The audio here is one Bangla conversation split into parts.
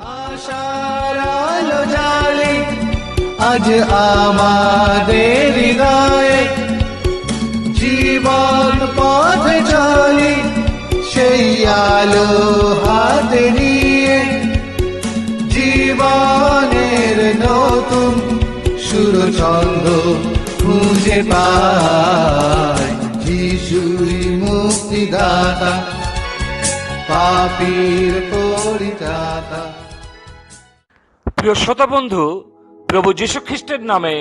আশার আলো জ্বালে আজ আমাদের হৃদয়ে, জীবন পথে চলে সেই আলো হাতে নিয়ে, জীবনের নতুন সুরছন্দ খুঁজে পায়। যিশুই মুক্তিদাতা, পাপীর পরিত্রাতা। প্রিয় শ্রোতা বন্ধু, প্রভু যীশু খ্রিস্টের নামে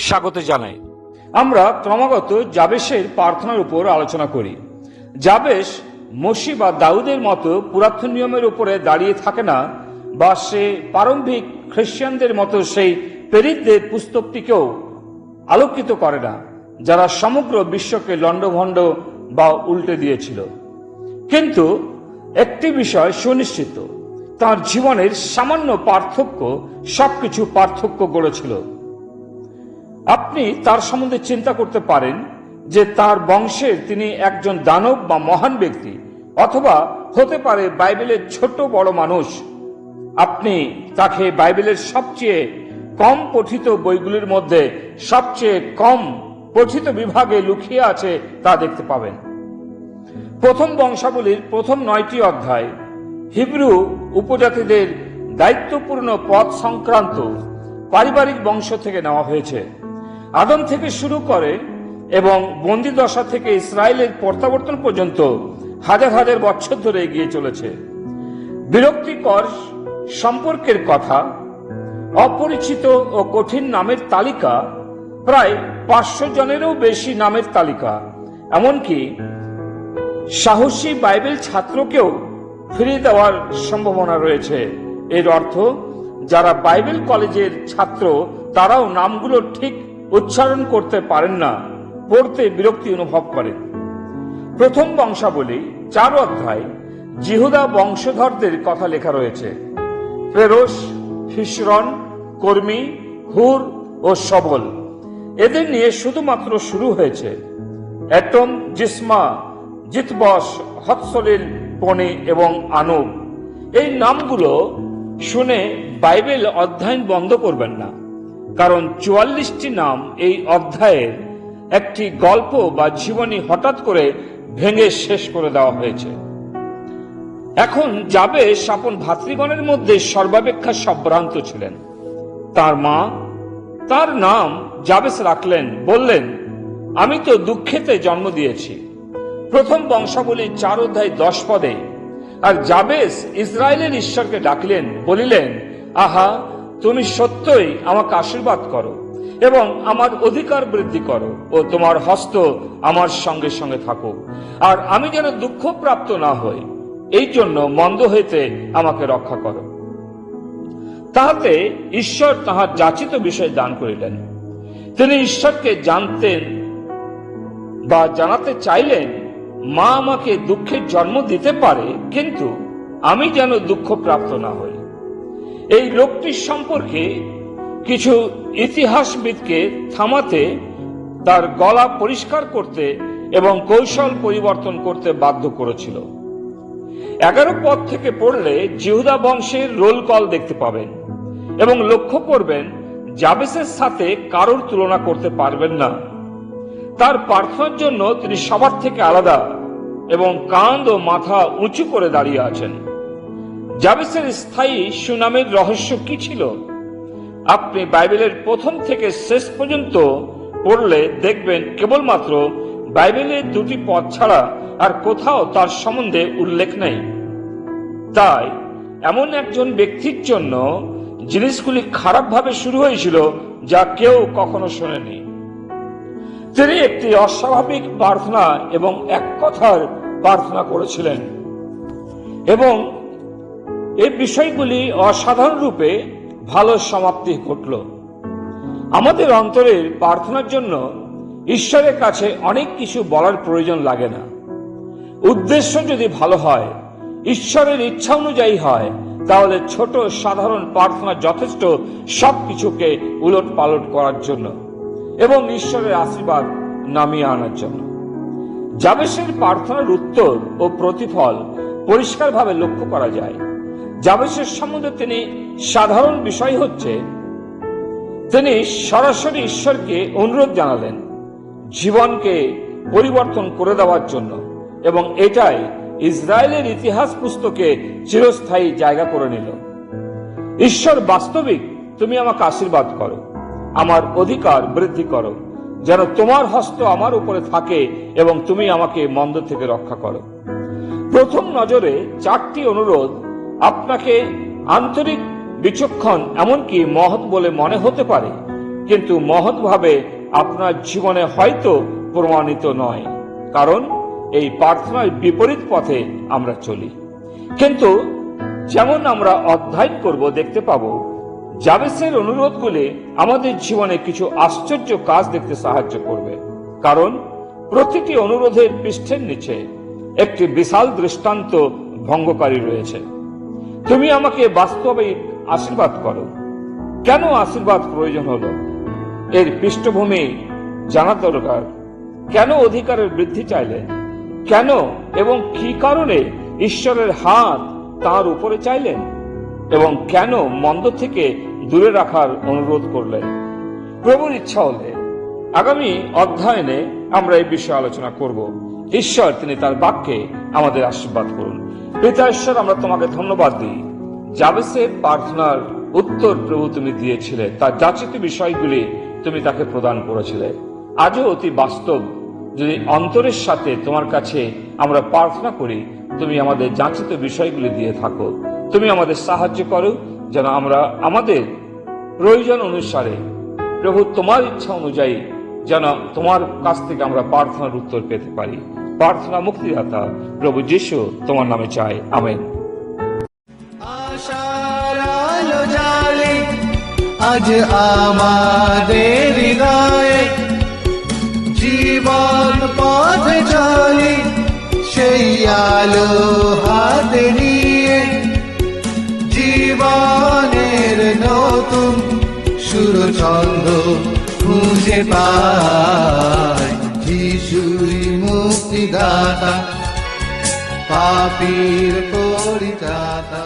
স্বাগত জানাই। আমরা ক্রমাগত যাবেশের প্রার্থনার উপর আলোচনা করি। যাবেশ মসি বা দাউদের মতো পুরাতন নিয়মের উপরে দাঁড়িয়ে থাকে না, বা সে প্রারম্ভিক খ্রিস্টানদের মতো সেই প্রেরিতদের পুস্তকটিকেও আলোকিত করে না, যারা সমগ্র বিশ্বকে লণ্ডভণ্ড বা উল্টে দিয়েছিল। কিন্তু একটি বিষয় সুনিশ্চিত, তার জীবনের সামান্য পার্থক্য সবকিছু পার্থক্য গড়েছিল। আপনি তার সম্বন্ধে চিন্তা করতে পারেন যে তার বংশের তিনি একজন দানব বা মহান ব্যক্তি, অথবা হতে পারে বাইবেলের ছোট বড় মানুষ। আপনি তাকে বাইবেলের সবচেয়ে কম পঠিত বইগুলির মধ্যে সবচেয়ে কম পঠিত বিভাগে লুকিয়ে আছে তা দেখতে পাবেন। প্রথম বংশাবলীর প্রথম 9টি অধ্যায় হিব্রু উপজাতিদের দায়িত্বপূর্ণ পথ সংক্রান্ত পারিবারিক বংশ থেকে নেওয়া হয়েছে। আদম থেকে শুরু করে এবং বন্দি দশা থেকে ইসরায়েলের প্রত্যাবর্তন পর্যন্ত হাজার হাজার বছর ধরে এগিয়ে চলেছে। বিরক্তিকর সম্পর্কের কথা, অপরিচিত ও কঠিন নামের তালিকা, প্রায় 500 জনেরও বেশি নামের তালিকা, এমনকি সাহসী বাইবেল ছাত্রকেও ফিরিয়ে দেওয়ার সম্ভাবনা রয়েছে। এর অর্থ যারা বাইবেল কলেজের ছাত্র তারাও নামগুলো ঠিক উচ্চারণ করতে পারেন না, পড়তে বিরক্তি অনুভব করেন। প্রথম বংশাবলী 4 অধ্যায় জিহুদা বংশধরদের কথা লেখা রয়েছে। পেরোশ, হিশরন, কর্মী, হুর ও সবল, এদের নিয়ে শুধুমাত্র শুরু হয়েছে। এটম, জিসমা, জিতবস, হৎসলিল, পনি এবং আনুব, এই নামগুলো শুনে বাইবেল অধ্যয়ন বন্ধ করবেন না, কারণ 44টি নাম এই অধ্যায়ের একটি গল্প বা জীবনী হঠাৎ করে ভেঙে শেষ করে দেওয়া হয়েছে। এখন যাবেশ আপন ভাতৃগণের মধ্যে সর্বাপেক্ষা সম্ভ্রান্ত ছিলেন। তার মা তার নাম যাবেশ রাখলেন, বললেন, আমি তো দুঃখেতে জন্ম দিয়েছি। প্রথম বংশাবলী 4 অধ্যায় 10 পদে, আর যাবেশ ইসরায়েলের ঈশ্বরকে ডাকলেন, বলিলেন, আহা, তুমি সত্যই আমাকে আশীর্বাদ করো এবং আমার অধিকার বৃদ্ধি করো, ও তোমার হস্ত আমার সঙ্গে সঙ্গে থাকুক, আর আমি যেন দুঃখ প্রাপ্ত না হই, এই জন্য মন্দ হইতে আমাকে রক্ষা করো। তাহাতে ঈশ্বর তাহার যাচিত বিষয় দান করিলেন। তিনি ঈশ্বরকে জানতেন বা জানাতে চাইলেন, মা আমাকে দুঃখের জন্ম দিতে পারে, কিন্তু আমি যেন দুঃখ প্রাপ্ত না হই। এই লোকটির সম্পর্কে কিছু ইতিহাসবিদকে থামাতে, তার গলা পরিষ্কার করতে এবং কৌশল পরিবর্তন করতে বাধ্য করেছিল। 11 পদ থেকে পড়লে জিহুদা বংশের রোল কল দেখতে পাবেন এবং লক্ষ্য করবেন যাবেশের সাথে কারোর তুলনা করতে পারবেন না। তার প্রার্থনার জন্য তিনি সবার থেকে আলাদা এবং কাঁধ ও মাথা উঁচু করে দাঁড়িয়ে আছেন। যাবেশের স্থায়ী সুনামের রহস্য কি ছিল? আপনি বাইবেলের প্রথম থেকে শেষ পর্যন্ত পড়লে দেখবেন কেবলমাত্র বাইবেলের 2টি পদ ছাড়া আর কোথাও তার সম্বন্ধে উল্লেখ নেই। তাই এমন একজন ব্যক্তির জন্য জিনিসগুলি খারাপভাবে শুরু হয়েছিল যা কেউ কখনো শোনেনি। তিনি একটি অস্বাভাবিক প্রার্থনা এবং এক কথার প্রার্থনা করেছিলেন, এবং এই বিষয়গুলি অসাধারণ রূপে ভালো সমাপ্তি ঘটল। আমাদের অন্তরের প্রার্থনার জন্য ঈশ্বরের কাছে অনেক কিছু বলার প্রয়োজন লাগে না। উদ্দেশ্য যদি ভালো হয়, ঈশ্বরের ইচ্ছা অনুযায়ী হয়, তাহলে ছোট সাধারণ প্রার্থনা যথেষ্ট সবকিছুকে উলট পালট করার জন্য এবং ঈশ্বরের আশীর্বাদ নামিয়ে আনার জন্য। যাবেশের প্রার্থনার উত্তর ও প্রতিফল পরিষ্কারভাবে লক্ষ্য করা যায়। যাবেশের সম্বন্ধে তিনি সাধারণ বিষয় হচ্ছে তিনি সরাসরি ঈশ্বরকে অনুরোধ জানালেন জীবনকে পরিবর্তন করে দেওয়ার জন্য, এবং এটাই ইসরায়েলের ইতিহাস পুস্তকে চিরস্থায়ী জায়গা করে নিল। ঈশ্বর বাস্তবিক, তুমি আমাকে আশীর্বাদ করো, আমার অধিকার বৃদ্ধি করো, যেন তোমার হস্ত আমার উপরে থাকে এবং তুমি আমাকে মন্দ থেকে রক্ষা করো। প্রথম নজরে 4টি অনুরোধ আপনাকে আন্তরিক, বিচক্ষণ, এমনকি মহৎ বলে মনে হতে পারে, কিন্তু মহৎভাবে আপনার জীবনে হয়তো প্রমাণিত নয়, কারণ এই প্রার্থনার বিপরীত পথে আমরা চলি। কিন্তু যেমন আমরা অধ্যয়ন করব, দেখতে পাবো যাবেসের অনুরোধগুলি আমাদের জীবনে কিছু আশ্চর্য কাজ দেখতে সাহায্য করবে, কারণ প্রতিটি অনুরোধের পৃষ্ঠের নিচে একটি বিশাল দৃষ্টান্ত ভঙ্গকারী রয়েছে। তুমি আমাকে বাস্তবিক আশীর্বাদ করো। কেন আশীর্বাদ প্রয়োজন হলো এর পৃষ্ঠভূমি জানা দরকার। কেন অধিকারের বৃদ্ধি চাইলেন, কেন এবং কি কারণে ঈশ্বরের হাত তার উপরে চাইলেন, এবং কেন মন্দ থেকে দূরে রাখার অনুরোধ করলেন। প্রভুর ইচ্ছা হলে আগামী অধ্যয়নে আমরা এই বিষয়ে আলোচনা করব। ঈশ্বর তিনি তার বাক্যে আমাদের আশীর্বাদ করুন। পিতা ঈশ্বর, আমরা তোমাকে ধন্যবাদ দিই, যাবেসের প্রার্থনার উত্তর প্রভু তুমি দিয়েছিলে, তার যাচিত বিষয়গুলি তুমি তাকে প্রদান করেছিলে। আজও অতি বাস্তব, যদি অন্তরের সাথে তোমার কাছে আমরা প্রার্থনা করি, তুমি আমাদের যাচিত বিষয়গুলি দিয়ে থাকো। তুমি আমাদের সাহায্য করো যেন আমরা আমাদের প্রয়োজন অনুসারে, প্রভু তোমার ইচ্ছা অনুযায়ী, যেন তোমার কাছ থেকে আমরা প্রার্থনার উত্তর পেতে পারি। প্রার্থনা মুক্তিদাতা প্রভু যিশু তোমার নামে চাই, আমেন। আশার আলো জ্বালে আজ আমাদের হৃদয়ে, জীবন পথে চলি সেই আলো হাতে নিয়ে, জীবনের নতুন সুর ছন্দ খুঁজে পাই। যিশুই মুক্তিদাতা, পাপীর পরিত্রাতা।